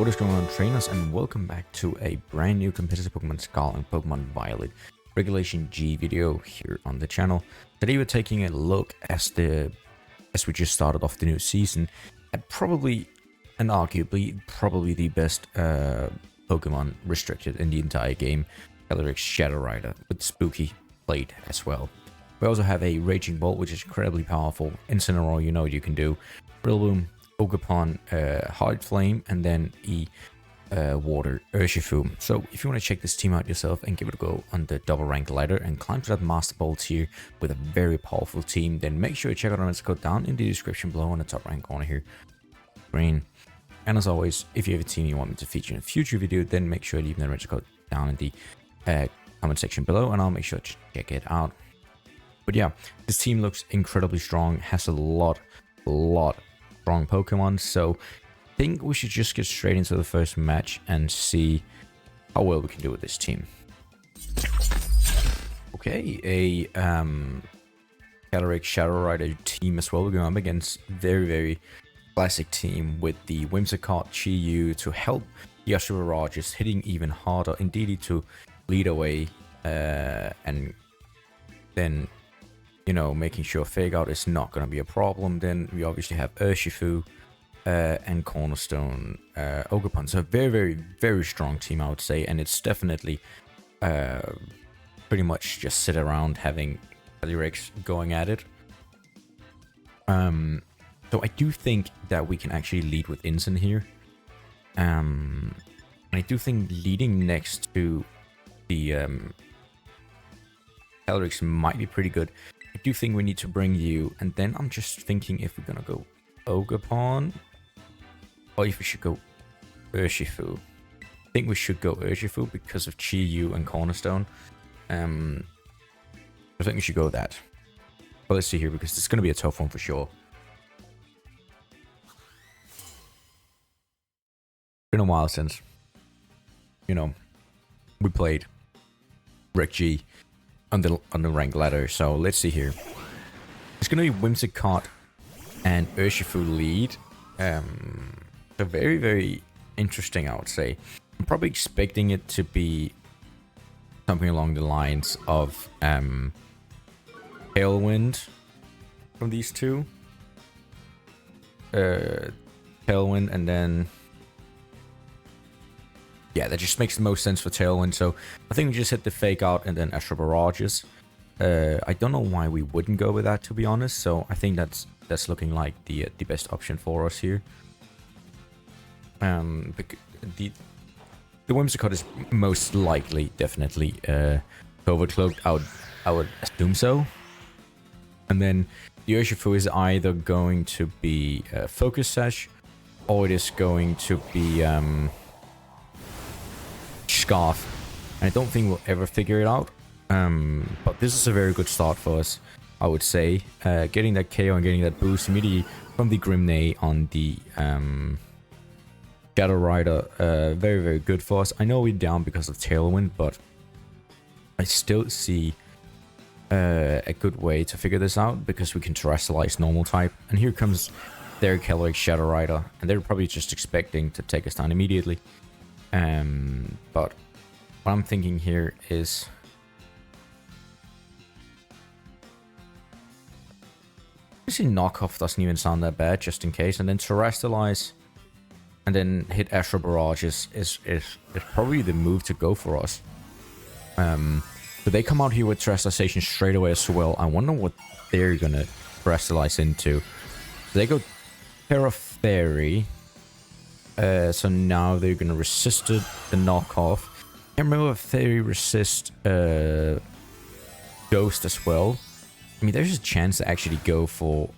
What is going on, trainers, and welcome back to a brand new competitive Pokemon Scarlet and Pokemon Violet Regulation G video here on the channel. Today we're taking a look as we just started off the new season at probably and arguably the best Pokemon restricted in the entire game, Calyrex Shadow Rider, with Spooky Blade as well. We also have a Raging Bolt, which is incredibly powerful. Incineroar, you know what you can do. Rillaboom, Ogerpon-Heartflame, and then water Urshifu. So if you want to check this team out yourself and give it a go on the double rank ladder and climb to that master bolt tier with a very powerful team, then make sure you check out our code down in the description below on the top right corner here. Green. And as always, if you have a team you want me to feature in a future video, then make sure to leave the register code down in the comment section below, and I'll make sure to check it out. But yeah, this team looks incredibly strong, has a lot strong Pokemon, so I think we should just get straight into the first match and see how well we can do with this team. Okay, a Calyrex Shadow Rider team as well. We're going up against very classic team with the Whimsicott, Chi-Yu to help Yashua just hitting even harder, Indeedee to lead away, and then, you know, making sure Fake Out is not going to be a problem. Then we obviously have Urshifu and Cornerstone Ogerpon. So a very strong team, I would say, and it's definitely pretty much just sit around having Calyrex going at it. So I do think that we can actually lead with Incin here. And I do think leading next to the Calyrex might be pretty good. I do think we need to bring you, and then I'm just thinking if we're gonna go Ogerpon or if we should go Urshifu. I think we should go Urshifu because of Chi-Yu and Cornerstone. I think we should go that. But let's see here, because it's gonna be a tough one for sure. Been a while since, you know, we played Reg G on the rank ladder, so let's see here. It's gonna be Whimsicott and Urshifu lead. So very interesting, I would say. I'm probably expecting it to be something along the lines of Tailwind from these two. Tailwind, and then yeah, that just makes the most sense for Tailwind. So I think we just hit the Fake Out and then Astral Barrages. I don't know why we wouldn't go with that, to be honest. So I think that's looking like the best option for us here. The Whimsicott is most likely definitely overcloaked. I would assume so. And then the Urshifu is either going to be Focus Sash, or it is going to be Scarf, and I don't think we'll ever figure it out, but this is a very good start for us, I would say. Getting that KO and getting that boost immediately from the Grimnay on the Shadow Rider, very good for us. I know we're down because of Tailwind, but I still see a good way to figure this out, because we can terrestrialize normal type, and here comes their Calyrex Shadow Rider, and they're probably just expecting to take us down immediately. But what I'm thinking here is actually knockoff doesn't even sound that bad, just in case, and then terrestrialize and then hit Astral Barrage is probably the move to go for us. So they come out here with terrestrialization straight away as well. I wonder what they're gonna terrestrialize into. So they go Terra Fairy. So now they're gonna resist it, the knockoff. I can't remember if they resist Ghost as well. I mean, there's a chance to actually go for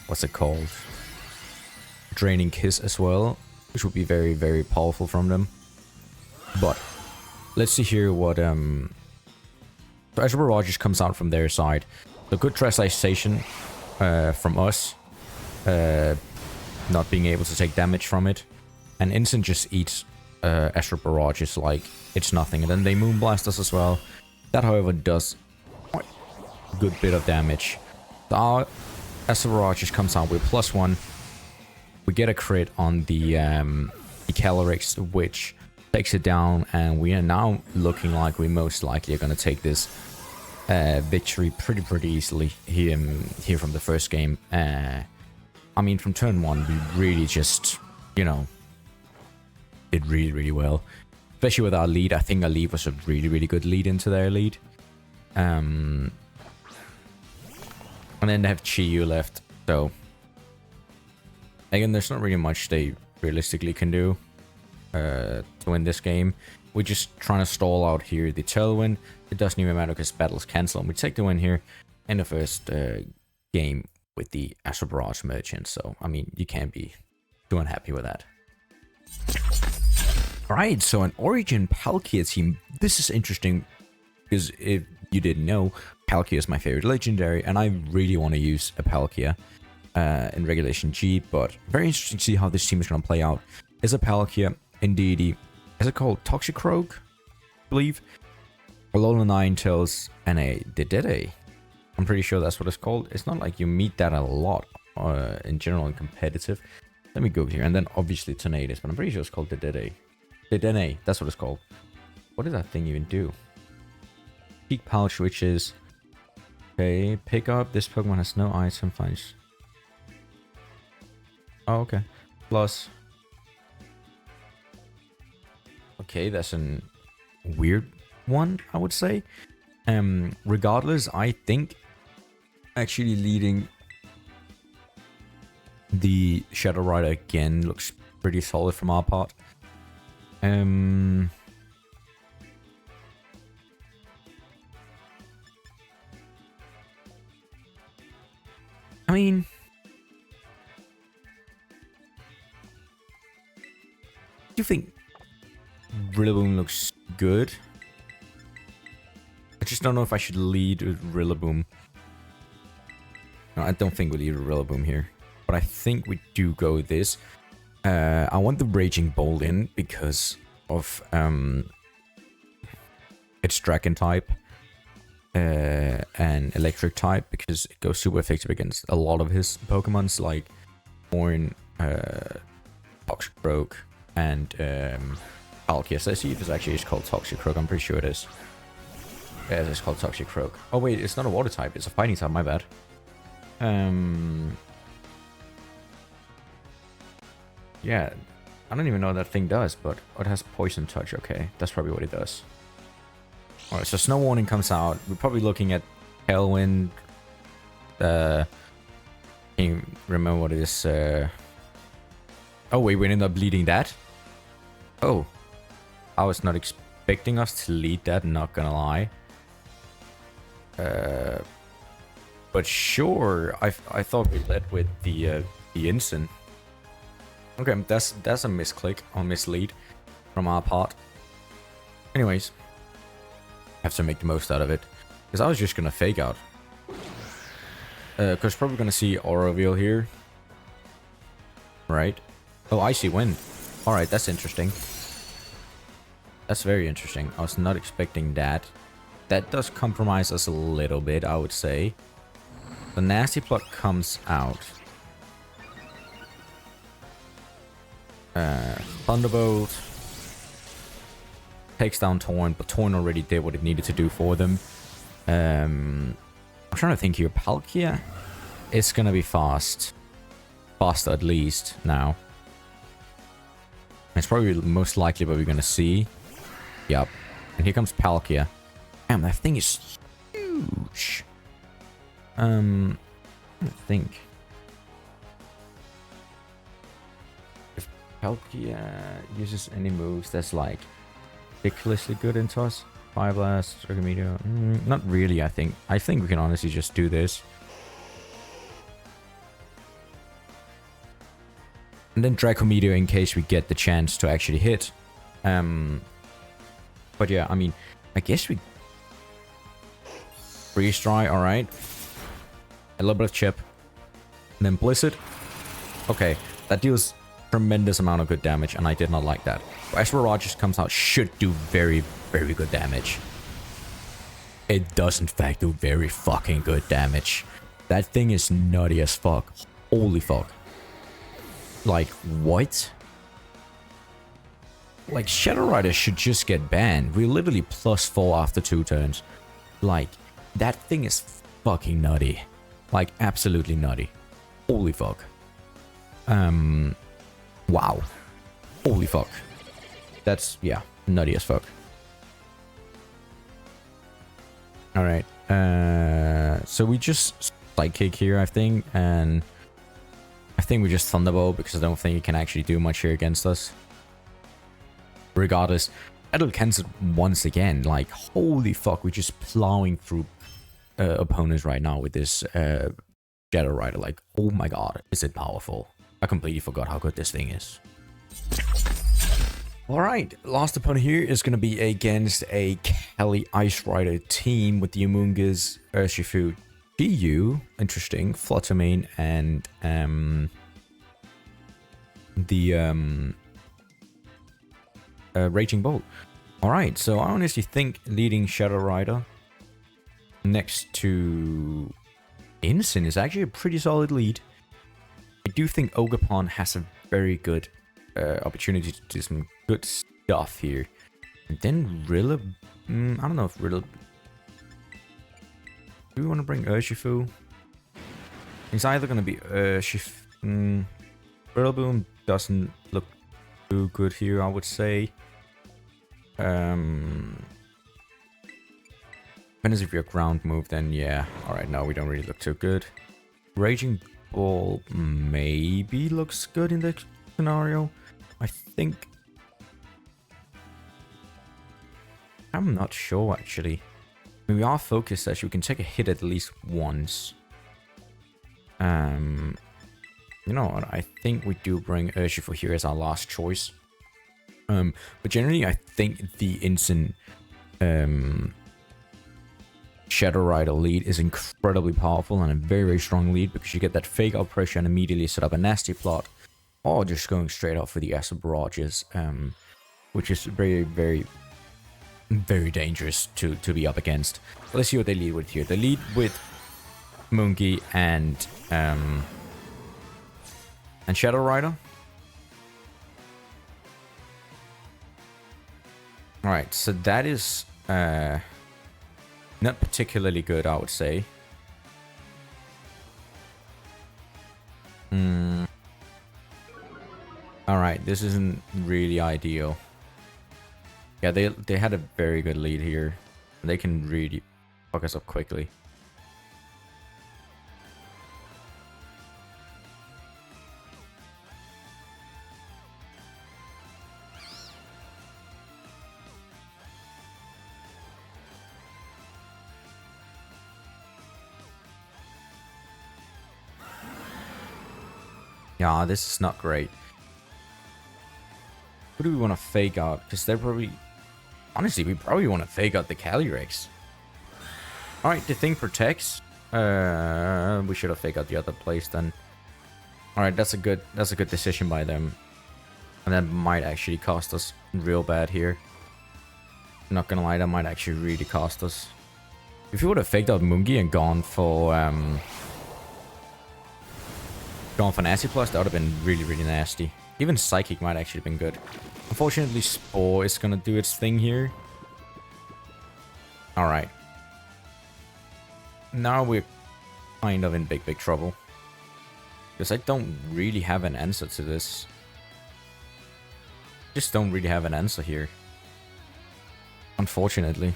what's it called? Draining Kiss as well, which would be very powerful from them. But let's see here what so Astral Barrage comes out from their side. So good terrestrialization from us. Not being able to take damage from it, and Incin just eats Astral Barrages like it's nothing, and then they Moonblast us as well. That, however, does quite a good bit of damage. So our Astral Barrages comes out with +1, We get a crit on the Calyrex, which takes it down, and we are now looking like we most likely are going to take this victory pretty easily here from the first game. I mean, from turn 1, we really just, you know, did really well. Especially with our lead. I think our lead was a really good lead into their lead. And then they have Chi-Yu left, so again, there's not really much they realistically can do to win this game. We're just trying to stall out here the tailwind. It doesn't even matter because battles cancel, and we take the win here in the first game with the Astral Barrage Merchant. So, I mean, you can't be too unhappy with that. Alright, so an Origin Palkia team. This is interesting because if you didn't know, Palkia is my favorite legendary, and I really want to use a Palkia in Regulation G, but very interesting to see how this team is going to play out. Is a Palkia, indeed, is it called Toxicroak, I believe? Alola Ninetales, and a Dedede. I'm pretty sure that's what it's called. It's not like you meet that a lot in general in competitive. Let me go here, and then obviously Tornadus, but I'm pretty sure it's called Dedede. Dedenne, that's what it's called. What did that thing even do? Peak Pouch, which is... Okay, pick up. This Pokemon has no item finds. Oh, okay. Plus... Okay, that's a weird one, I would say. Regardless, I think actually leading the Shadow Rider again looks pretty solid from our part. I mean, do you think Rillaboom looks good? I just don't know if I should lead with Rillaboom. No, I don't think we lead with Rillaboom here, but I think we do go with this. I want the Raging Bolt in because of its Dragon type and Electric type, because it goes super effective against a lot of his Pokemons like Horn, Toxicroak, and Palkia. So I see if it's actually called Toxicroak. I'm pretty sure it is. Yeah, it's called Toxicroak. Oh wait, it's not a water type. It's a fighting type. My bad. Yeah, I don't even know what that thing does, but it has Poison Touch. Okay, that's probably what it does. Alright, so Snow Warning comes out. We're probably looking at Tailwind. Can you remember what it is? Oh wait, we ended up leading that? Oh. I was not expecting us to lead that, not gonna lie. But sure, I thought we led with the Instant. Okay, that's a misclick or mislead from our part. Anyways, have to make the most out of it, because I was just gonna fake out. Because probably gonna see Auroville here, right? Oh, Icy Wind. All right, that's interesting. That's very interesting. I was not expecting that. That does compromise us a little bit, I would say. The Nasty Plot comes out. Thunderbolt takes down Torn, but Torn already did what it needed to do for them. I'm trying to think here. Palkia is gonna be fast. Faster at least now. It's probably most likely what we're gonna see. Yep. And here comes Palkia. Damn, that thing is huge. I think if Palkia uses any moves that's like ridiculously good into us, Fire Blast, Dragon Meteor, not really. I think we can honestly just do this, and then Draco Meteor in case we get the chance to actually hit. But yeah, I mean, I guess we Freeze Dry. All right. A little bit of Chip. And then Blizzard. Okay, that deals tremendous amount of good damage, and I did not like that. As Rogers comes out, should do very good damage. It does in fact do very fucking good damage. That thing is nutty as fuck. Holy fuck. Like, what? Like, Shadow Rider should just get banned. We're literally +4 after 2 turns. Like, that thing is fucking nutty. Like, absolutely nutty. Holy fuck. Wow. Holy fuck. That's, yeah, nutty as fuck. Alright. So we just Psychic here, I think, and I think we just Thunderbolt because I don't think it can actually do much here against us. Regardless, it'll cancel once again. Like, holy fuck, we're just plowing through opponents right now with this Shadow Rider. Like, oh my god, is it powerful? I completely forgot how good this thing is. Alright, last opponent here is going to be against a Calyrex Rider team with the Amoonguss, Urshifu, GU, interesting, Fluttermane, and the Raging Bolt. Alright, so I honestly think leading Shadow Rider next to Incin is actually a pretty solid lead. I do think Ogerpon has a very good opportunity to do some good stuff here. And then Rillaboom, I don't know if Rillaboom... Do we want to bring Urshifu? It's either going to be Urshifu... Rillaboom doesn't look too good here, I would say. Depends if you're ground move, then yeah. Alright, no, we don't really look too good. Raging Ball maybe looks good in this scenario. I think... I'm not sure, actually. I mean, we are focused, actually. We can take a hit at least once. You know what? I think we do bring Urshifu here as our last choice. But generally, I think the Incin Shadow Rider lead is incredibly powerful and a very, very strong lead because you get that fake out pressure and immediately set up a nasty plot, or just going straight off for the acid barrages, which is very, very, very dangerous to be up against. But let's see what they lead with here. They lead with Moongi and Shadow Rider. Alright, so that is not particularly good, I would say. Alright, this isn't really ideal. Yeah, they had a very good lead here. They can really fuck us up quickly. Yeah, this is not great. Who do we want to fake out? Because they're probably... Honestly, we probably want to fake out the Calyrex. Alright, the thing protects. We should have faked out the other place then. Alright, that's a good decision by them. And that might actually cost us real bad here. Not gonna lie, that might actually really cost us. If you would have faked out Moongi and gone for Nasty Plus, that would have been really, really nasty. Even Psychic might actually have been good. Unfortunately, Spore is gonna do its thing here. Alright. Now we're kind of in big, big trouble. Because I don't really have an answer to this. Just don't really have an answer here. Unfortunately.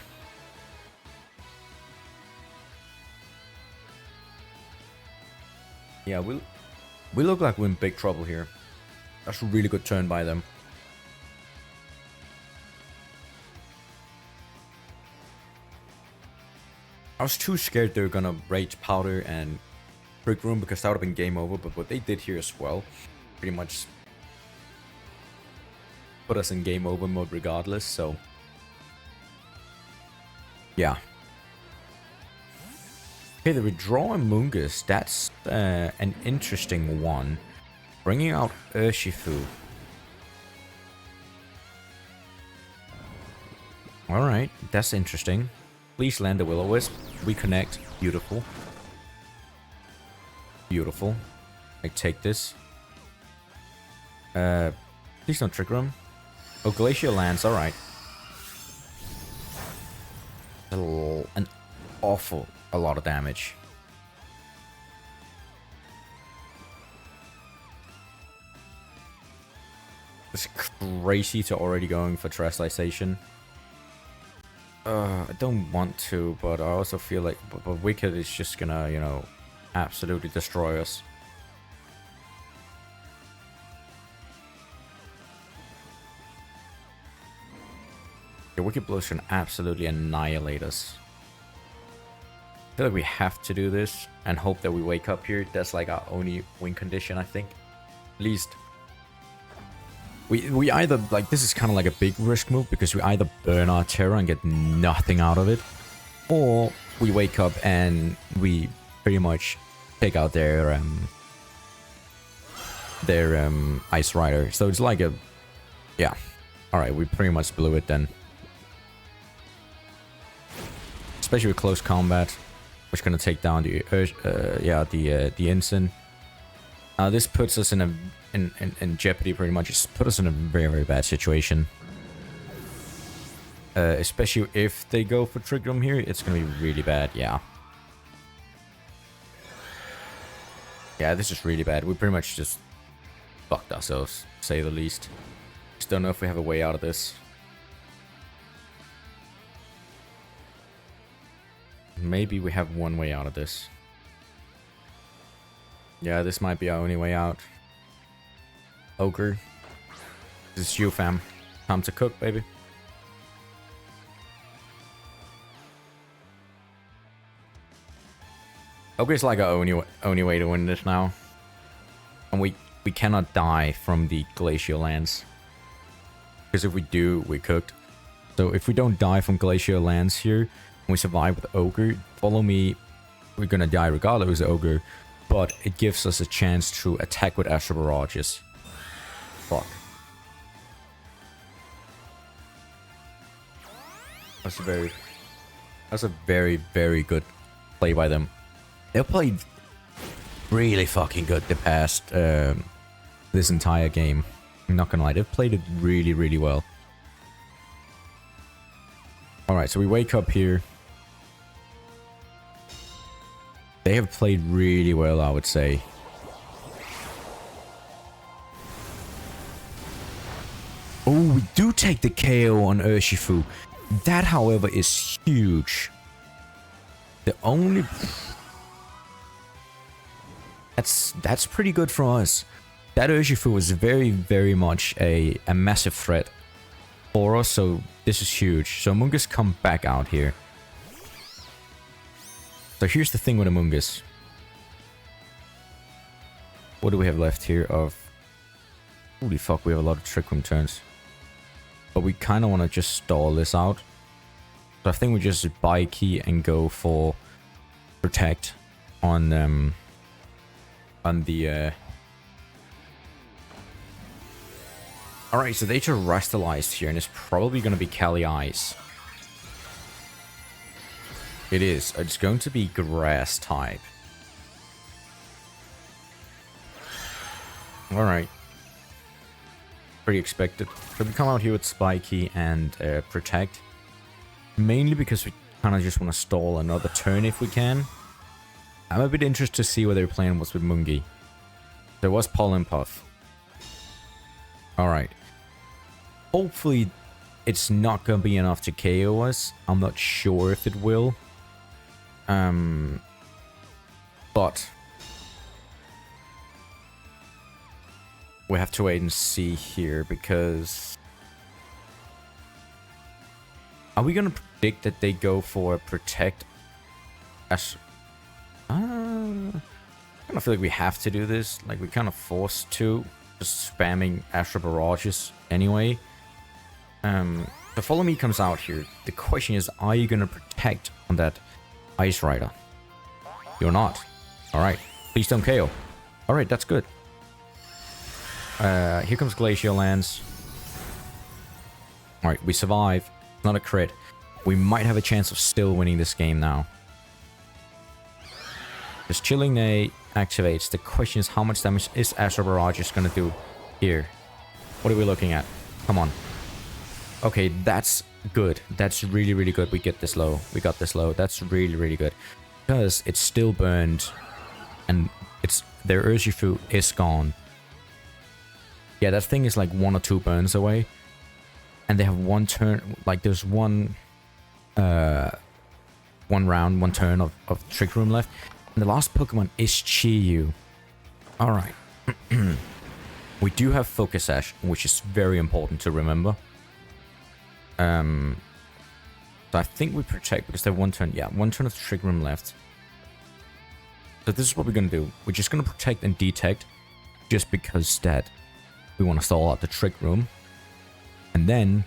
Yeah, we look like we're in big trouble here. That's a really good turn by them. I was too scared they were gonna Rage Powder and Brick Room because that would have been game over, but what they did here as well pretty much put us in game over mode regardless, so yeah. Okay, the withdraw Amoonguss, that's an interesting one. Bringing out Urshifu. Alright, that's interesting. Please land the Will-O-Wisp. We connect. Beautiful. Beautiful. I take this. Please don't Trick Room. Oh, Glacial Lance, alright. An awful a lot of damage. It's crazy to already going for Terrestrialization. I don't want to, but I also feel like but Wicked is just gonna, you know, absolutely destroy us. The Wicked Blows can absolutely annihilate us. I feel like we have to do this and hope that we wake up here. That's like our only win condition, I think. At least. We either, like, this is kind of like a big risk move because we either burn our Terra and get nothing out of it, or we wake up and we pretty much take out their Ice Rider. So it's like a, yeah. Alright, we pretty much blew it then. Especially with close combat, which is gonna take down the Incin. This puts us in jeopardy pretty much. It's put us in a very, very bad situation. Especially if they go for Trick Room here, it's gonna be really bad, yeah. Yeah, this is really bad. We pretty much just fucked ourselves, to say the least. Just don't know if we have a way out of this. Maybe we have one way out of this. Yeah, this might be our only way out. Ogre. This is you, fam. Time to cook, baby. Ogre's like our only way to win this now. And we cannot die from the Glacial Lance. Because if we do, we're cooked. So if we don't die from Glacial Lance here, and we survive with Ogre, follow me, we're gonna die regardless of Ogre. But it gives us a chance to attack with Astral Barrages. Fuck. That's a very, very good play by them. They played really fucking good the past this entire game. I'm not gonna lie, they've played it really, really well. Alright, so we wake up here. They have played really well, I would say. Oh, we do take the KO on Urshifu. That, however, is huge. The only... That's pretty good for us. That Urshifu was very, very much a massive threat for us, so this is huge. So Mungus come back out here. So here's the thing with Amoonguss. What do we have left here of... Holy fuck, we have a lot of Trick Room turns. But we kind of want to just stall this out. So I think we just buy key and go for Protect on the... Alright, so they terrestrialized here, and it's probably going to be Cali Ice. It is. It's going to be Grass type. Alright. Pretty expected. So we come out here with Spiky and Protect. Mainly because we kind of just want to stall another turn if we can. I'm a bit interested to see what their plan was with Mungi. There was Pollen Puff. Alright. Hopefully it's not going to be enough to KO us. I'm not sure if it will. But we have to wait and see here because are we gonna predict that they go for Protect? I kind of feel like we have to do this. Like we kind of forced to, just spamming Astral Barrages anyway. So Follow Me comes out here. The question is, are you gonna Protect on that Ice Rider? You're not. Alright. Please don't KO. Alright, that's good. Here comes Glacial Lance. Alright, we survive. Not a crit. We might have a chance of still winning this game now. This Chilling Neigh activates. The question is, how much damage is Astral Barrage is gonna do here? What are we looking at? Come on. Okay, that's good. That's really, really good. We get this low. We got this low. That's really, really good. Because it's still burned. And their Urshifu is gone. Yeah, that thing is like 1 or 2 burns away. And they have one turn. Like there's one round, one turn of Trick Room left. And the last Pokemon is Chi-Yu. Alright. We do have Focus Sash, which is very important to remember. So I think we protect because they have one turn. Yeah, one turn of the Trick Room left. So this is what we're going to do. We're just going to protect and detect. Just because that we want to stall out the Trick Room. And then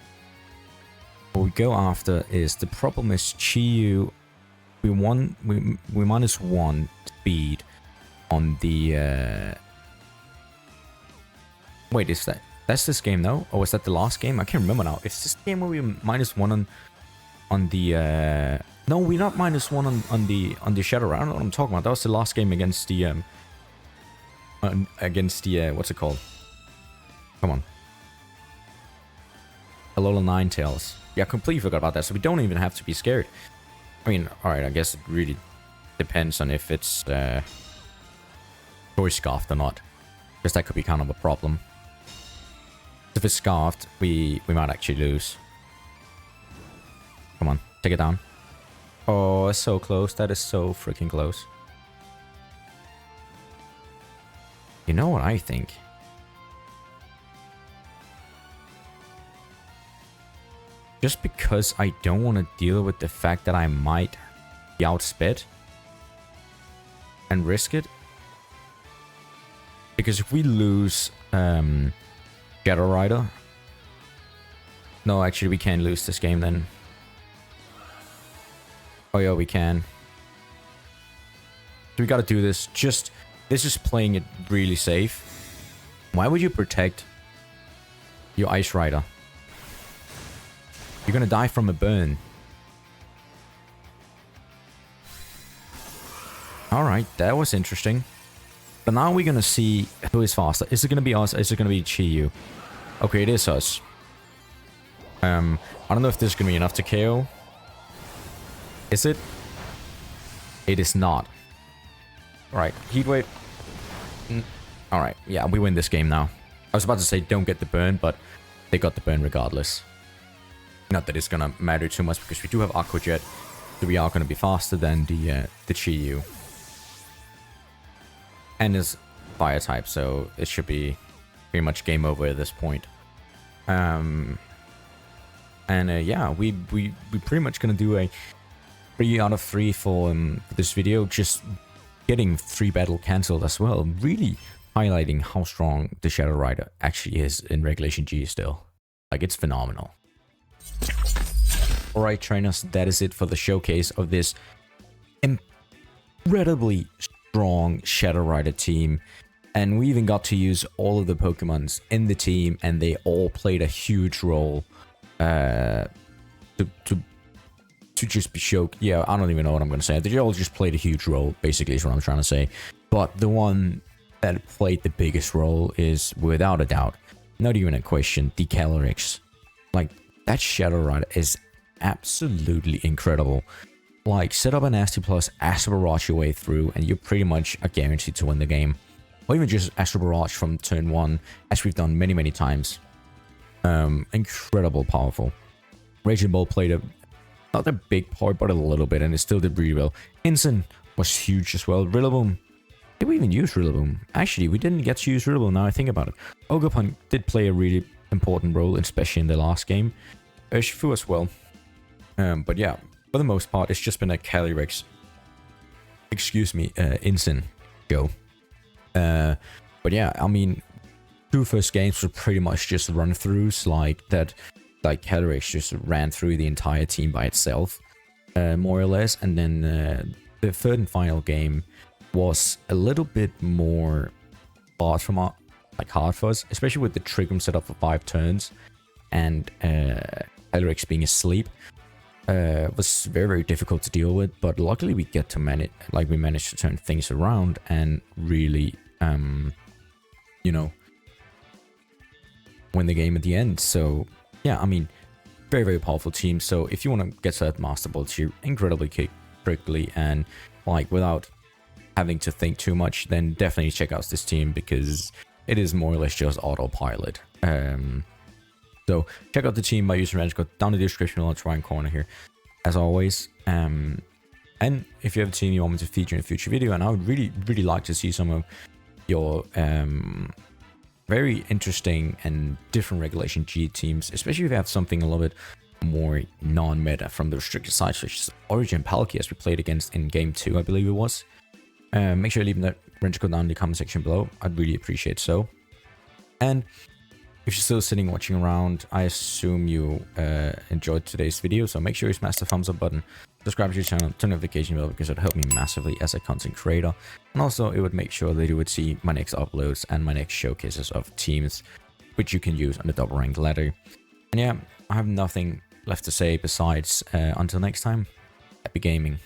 what we go after is the problem is Chi-Yu. We -1 speed on the wait, is that's this game though? Or was that the last game? I can't remember now. Is this game where we -1 on the no, we're not -1 on the Shadow Rider. I don't know what I'm talking about. That was the last game against the what's it called? Come on. Alola Ninetales. Yeah, I completely forgot about that. So we don't even have to be scared. I mean, alright, I guess it really depends on if it's choice scarfed or not. Because that could be kind of a problem. If it's scarfed, we might actually lose. Come on, take it down. Oh, it's so close. That is so freaking close. You know what I think? Just because I don't want to deal with the fact that I might be outsped and risk it. Because if we lose Shadow Rider... No, actually we can't lose this game then. Oh yeah, we can. So we gotta do this. This is playing it really safe. Why would you protect your Ice Rider? You're gonna die from a burn. Alright, that was interesting. But now we're gonna see who is faster. Is it gonna be us? Is it gonna be Chi-Yu? Okay, it is us. I don't know if this is gonna be enough to KO. Is it? It is not. Alright, Heat Wave. Alright, yeah, we win this game now. I was about to say don't get the burn, but they got the burn regardless. Not that it's gonna matter too much because we do have Aqua Jet, so we are gonna be faster than the Chi-Yu. And it's fire type, so it should be pretty much game over at this point. Yeah, we pretty much gonna do a 3 out of 3 for this video, just getting 3 battle cancelled as well. Really highlighting how strong the Shadow Rider actually is in Regulation G still. Like, it's phenomenal. Alright trainers, that is it for the showcase of this incredibly strong Shadow Rider team. And we even got to use all of the Pokemons in the team, and they all played a huge role to just be show. Yeah, I don't even know what I'm going to say. They all just played a huge role, basically, is what I'm trying to say. But the one that played the biggest role is, without a doubt, not even a question, the Calyrex. Like, that Shadow Rider is absolutely incredible. Like, set up a Nasty Plus, Astral Barrage your way through, and you pretty much are guaranteed to win the game. Or even just Astral Barrage from turn 1, as we've done many, many times. Incredible powerful. Raging Ball played not a big part, but a little bit, and it still did really well. Incin was huge as well. Rillaboom. Did we even use Rillaboom? Actually, we didn't get to use Rillaboom now I think about it. Ogerpon did play a really important role, especially in the last game. Urshifu as well. But yeah, for the most part, it's just been a Calyrex, Incin go. But yeah, I mean, 2 first games were pretty much just run-throughs like that. Like, Calyrex just ran through the entire team by itself, more or less. And then the third and final game was a little bit more hard for us, especially with the Trick Room set up for 5 turns, and Calyrex being asleep. Was very, very difficult to deal with, but luckily we get to manage. Like, we managed to turn things around and really, you know, win the game at the end. So yeah, I mean, very, very powerful team. So if you want to get to that Master Ball tier incredibly quickly and like without having to think too much, then definitely check out this team because it is more or less just autopilot. So check out the team by using range code down in the description on the right corner here, as always. And if you have a team you want me to feature in a future video, and I would really, really like to see some of your very interesting and different regulation G teams, especially if you have something a little bit more non-meta from the restricted side, such as Origin Palkia, as we played against in game 2, I believe it was. Make sure you leave that range code down in the comment section below. I'd really appreciate so. And if you're still sitting watching around, I assume you enjoyed today's video, so make sure you smash the thumbs up button, subscribe to your channel, turn notification bell, because it would help me massively as a content creator. And also it would make sure that you would see my next uploads and my next showcases of teams which you can use on the double rank ladder. And yeah, I have nothing left to say besides until next time, happy gaming.